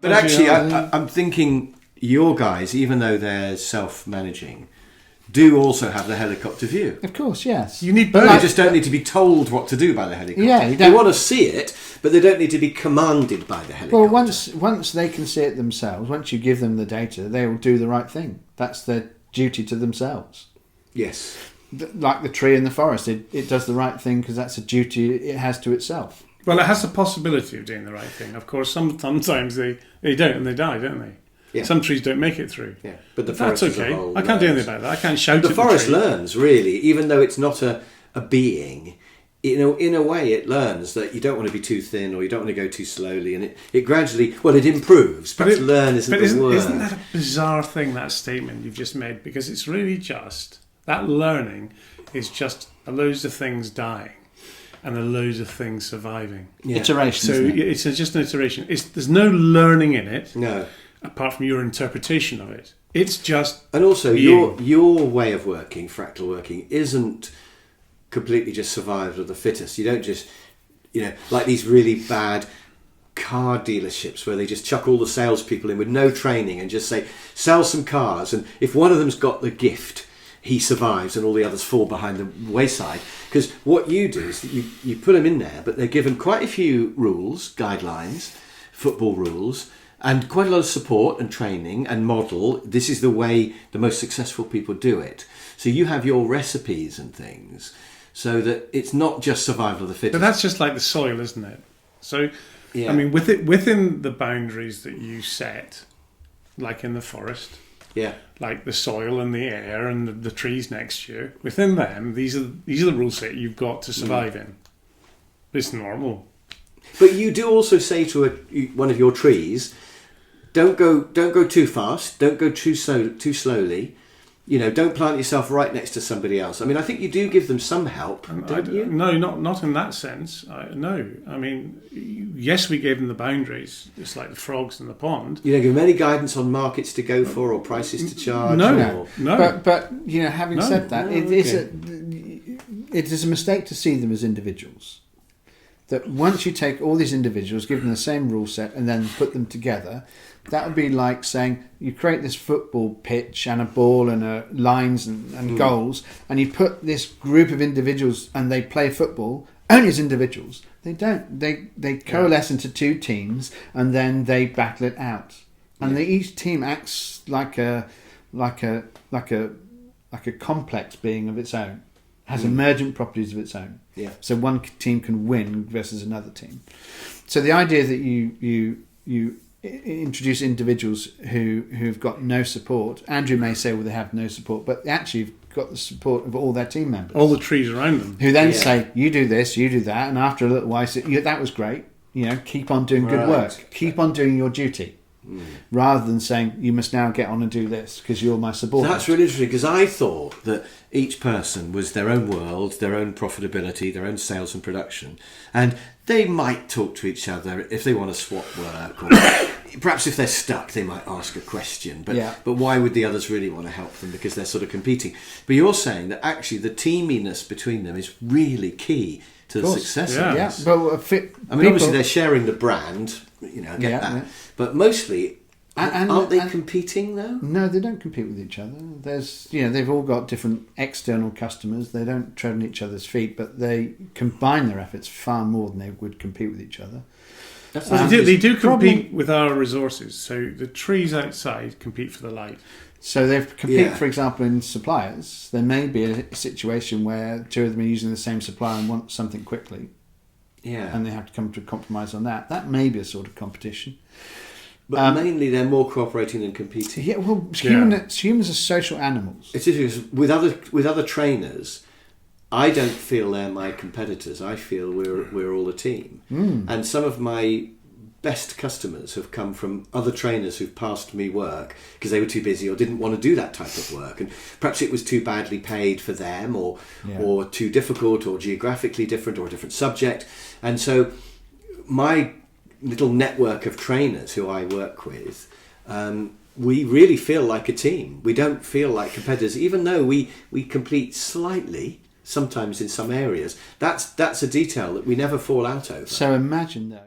But actually, I'm thinking your guys, even though they're self-managing, do also have the helicopter view. Of course, yes. You need both. They just don't need to be told what to do by the helicopter. Yeah, they want to see it, but they don't need to be commanded by the helicopter. Well, once they can see it themselves, once you give them the data, they will do the right thing. That's their duty to themselves. Yes. Like the tree in the forest, it does the right thing because that's a duty it has to itself. Well, it has the possibility of doing the right thing. Of course, sometimes they don't and they die, don't they? Yeah. Some trees don't make it through. Yeah, but the forest forest that's okay. as a whole I can't do anything about that. I can't shout at the tree. The forest learns, really, even though it's not a being. In a way, it learns that you don't want to be too thin or you don't want to go too slowly, and it gradually, it improves. Perhaps learn isn't the word. Isn't that a bizarre thing, that statement you've just made? Because it's really just, that learning is just a loads of things dying and a loads of things surviving. Yeah. Iteration. So it's just an iteration. There's no learning in it. No. Apart from your interpretation of it. It's just... And also, your way of working, fractal working, isn't completely just survival of the fittest. You don't just, like these really bad car dealerships where they just chuck all the salespeople in with no training and just say, sell some cars, and if one of them's got the gift, he survives and all the others fall behind the wayside. Because what you do is that you put them in there, but they're given quite a few rules, guidelines, football rules, and quite a lot of support and training and model. This is the way the most successful people do it. So you have your recipes and things so that it's not just survival of the fittest. But that's just like the soil, isn't it? So, yeah. I mean, within the boundaries that you set, like in the forest, yeah, like the soil and the air and the trees next to you, within them, these are the rules that you've got to survive in. It's normal. But you do also say to one of your trees, don't go too fast, don't go too slowly. Don't plant yourself right next to somebody else. I mean, I think you do give them some help, don't you? No, not in that sense. No. I mean, yes, we gave them the boundaries, just like the frogs in the pond. You don't give them any guidance on markets to go for or prices to charge? No. But having said that, it is a mistake to see them as individuals. That once you take all these individuals, give them the same rule set, and then put them together, that would be like saying you create this football pitch and a ball and lines and goals, and you put this group of individuals and they play football only as individuals. They don't. They coalesce into two teams and then they battle it out. And each team acts like a complex being of its own. Has emergent properties of its own. Yeah. So one team can win versus another team. So the idea that you introduce individuals who've got no support. Andrew may say, well, they have no support, but they actually have got the support of all their team members. All the trees around them. Who then say, you do this, you do that, and after a little while say, that was great. Keep on doing good work. Keep on doing your duty. Rather than saying, you must now get on and do this because you're my subordinate. That's really interesting, because I thought that each person was their own world, their own profitability, their own sales and production, and they might talk to each other if they want to swap work, or perhaps if they're stuck they might ask a question, but why would the others really want to help them? Because they're sort of competing. But you're saying that actually the teaminess between them is really key to the success of this. Well, obviously they're sharing the brand, I get that. But mostly, aren't they competing though? No, they don't compete with each other. They've all got different external customers. They don't tread on each other's feet, but they combine their efforts far more than they would compete with each other. They do compete with our resources. So the trees outside compete for the light. So they compete, for example, in suppliers. There may be a situation where two of them are using the same supplier and want something quickly. Yeah. And they have to come to a compromise on that. That may be a sort of competition. But mainly they're more cooperating than competing. Yeah, well, humans are social animals. It's interesting, with other trainers, I don't feel they're my competitors. I feel we're all a team. And some of my best customers have come from other trainers who've passed me work because they were too busy or didn't want to do that type of work, and perhaps it was too badly paid for them, or too difficult, or geographically different, or a different subject. And so my little network of trainers who I work with, we really feel like a team. We don't feel like competitors, even though we compete slightly sometimes in some areas. That's a detail that we never fall out over. So imagine though